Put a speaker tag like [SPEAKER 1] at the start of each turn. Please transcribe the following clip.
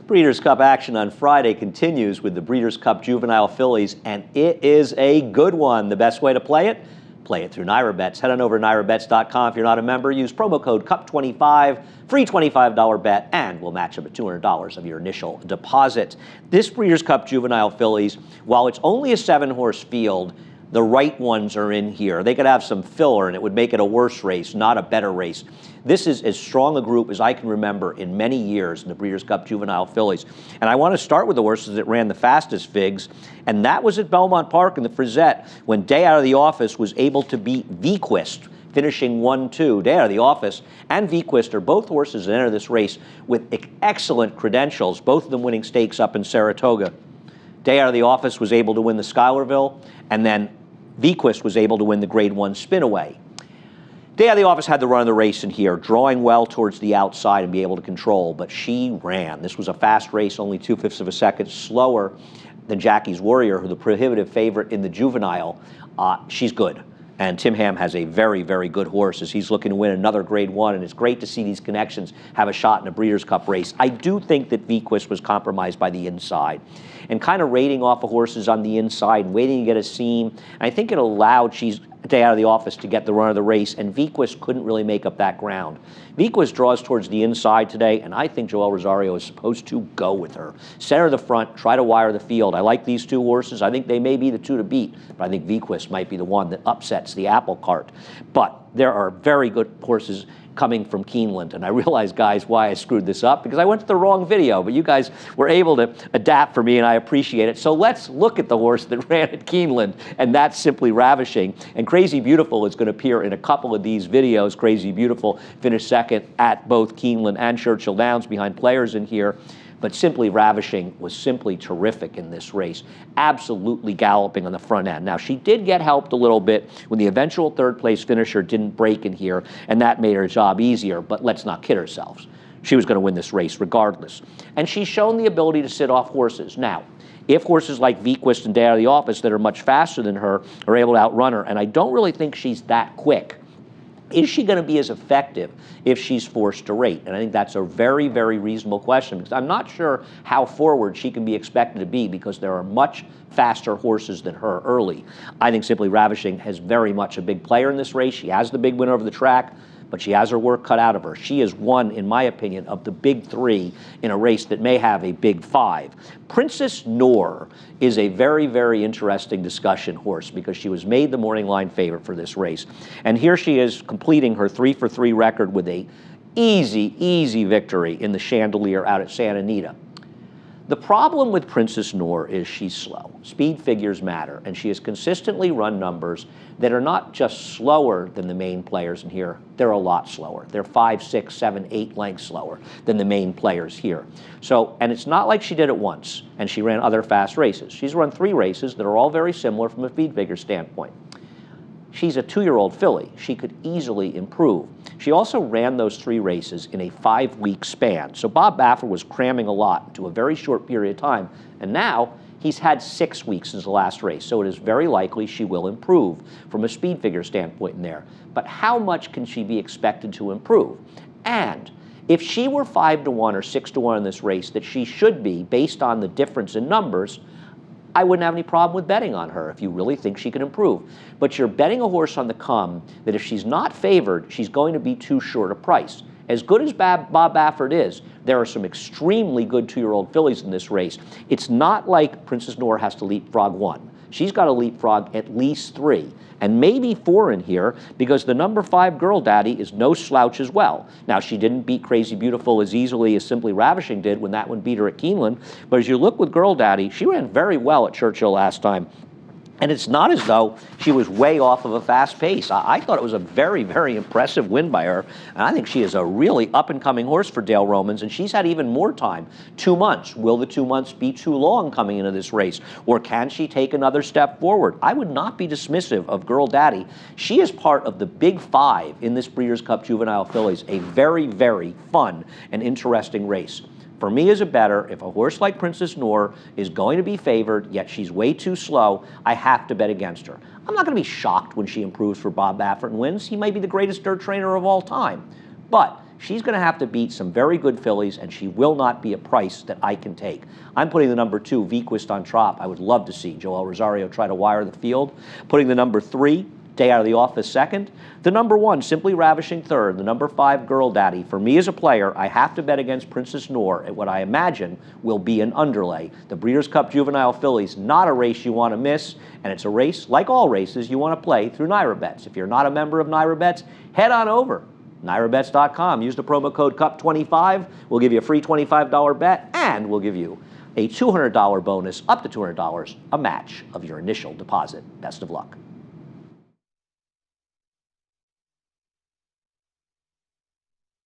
[SPEAKER 1] Breeders' Cup action on Friday continues with the Breeders' Cup Juvenile Fillies, and it is a good one. The best way to play it through NYRA Head on over to NYRABets.com. If you're not a member, use promo code CUP25, free $25 bet, and we'll match up at $200 of your initial deposit. This Breeders' Cup Juvenile Fillies, while it's only a 7-horse field, the right ones are in here. They could have some filler, and it would make it a worse race, not a better race. This is as strong a group as I can remember in many years in the Breeders' Cup Juvenile Fillies. And I want to start with the horses that ran the fastest, Figs, and that was at Belmont Park in the Frizette when Day Out of the Office was able to beat Vequist, finishing 1-2. Day Out of the Office and Vequist are both horses that enter this race with excellent credentials, both of them winning stakes up in Saratoga. Day Out of the Office was able to win the Schuylerville, and then Vequist was able to win the Grade 1 Spinaway. Day Out of the Office had the run of the race in here, drawing well towards the outside and be able to control, but she ran. This was a fast race, only 2/5 of a second slower than Jackie's Warrior, who the prohibitive favorite in the Juvenile. She's good. And Tim Ham has a very, very good horse as he's looking to win another Grade 1, and it's great to see these connections have a shot in a Breeders' Cup race. I do think that Vequist was compromised by the inside and kind of rating off of horses on the inside and waiting to get a seam. And I think it allowed Day Out of the Office to get the run of the race, and Vequist couldn't really make up that ground. Vequist draws towards the inside today, and I think Joel Rosario is supposed to go with her. Center the front, try to wire the field. I like these two horses. I think they may be the two to beat, but I think Vequist might be the one that upsets the apple cart. But there are very good horses coming from Keeneland, and I realize, guys, why I screwed this up, because I went to the wrong video, but you guys were able to adapt for me, and I appreciate it. So let's look at the horse that ran at Keeneland, and that's Simply Ravishing. And Crazy Beautiful is going to appear in a couple of these videos. Crazy Beautiful finished second at both Keeneland and Churchill Downs behind players in here. But Simply Ravishing was simply terrific in this race, absolutely galloping on the front end. Now, she did get helped a little bit when the eventual third-place finisher didn't break in here, and that made her job easier, but let's not kid ourselves. She was going to win this race regardless. And she's shown the ability to sit off horses. Now, if horses like Vequist and Day Out of the Office that are much faster than her are able to outrun her, and I don't really think she's that quick, is she going to be as effective if she's forced to rate? And I think that's a very, very reasonable question, because I'm not sure how forward she can be expected to be, because there are much faster horses than her early. I think Simply Ravishing has very much a big player in this race. She has the big winner over the track, but she has her work cut out of her. She is one, in my opinion, of the big three in a race that may have a big five. Princess Noor is a very, very interesting discussion horse, because she was made the morning line favorite for this race. And here she is completing her 3-for-3 record with a easy victory in the Chandelier out at Santa Anita. The problem with Princess Noor is she's slow. Speed figures matter, and she has consistently run numbers that are not just slower than the main players in here, they're a lot slower. They're 5, 6, 7, 8 lengths slower than the main players here. So, and it's not like she did it once, and she ran other fast races. She's run 3 races that are all very similar from a speed figure standpoint. She's a 2-year-old filly. She could easily improve. She also ran those 3 races in a 5-week span. So Bob Baffert was cramming a lot into a very short period of time. And now he's had 6 weeks since the last race. So it is very likely she will improve from a speed figure standpoint in there. But how much can she be expected to improve? And if she were 5-1 or 6-1 in this race, that she should be based on the difference in numbers, I wouldn't have any problem with betting on her if you really think she can improve. But you're betting a horse on the come that if she's not favored, she's going to be too short a price. As good as Bob Baffert is, there are some extremely good 2-year-old fillies in this race. It's not like Princess Noor has to leapfrog 1. She's got to leapfrog at least 3, and maybe 4 in here, because the number 5 Girl Daddy is no slouch as well. Now, she didn't beat Crazy Beautiful as easily as Simply Ravishing did when that one beat her at Keeneland, but as you look with Girl Daddy, she ran very well at Churchill last time. And it's not as though she was way off of a fast pace. I thought it was a very, very impressive win by her. And I think she is a really up-and-coming horse for Dale Romans, and she's had even more time, 2 months. Will the 2 months be too long coming into this race? Or can she take another step forward? I would not be dismissive of Girl Daddy. She is part of the big 5 in this Breeders' Cup Juvenile Fillies, a very, very fun and interesting race. For me as a bettor, if a horse like Princess Noor is going to be favored, yet she's way too slow, I have to bet against her. I'm not going to be shocked when she improves for Bob Baffert and wins. He might be the greatest dirt trainer of all time. But she's going to have to beat some very good fillies, and she will not be a price that I can take. I'm putting the number 2, Vequist on Trop. I would love to see Joel Rosario try to wire the field. Putting the number 3, Day Out of the Office, second. The number 1, Simply Ravishing, third. The number 5, Girl Daddy. For me as a player, I have to bet against Princess Noor at what I imagine will be an underlay. The Breeders' Cup Juvenile Fillies, not a race you want to miss, and it's a race, like all races, you want to play through NYRA If you're not a member of NYRA head on over. NYRABets.com. Use the promo code CUP25. We'll give you a free $25 bet, and we'll give you a $200 bonus, up to $200, a match of your initial deposit. Best of luck.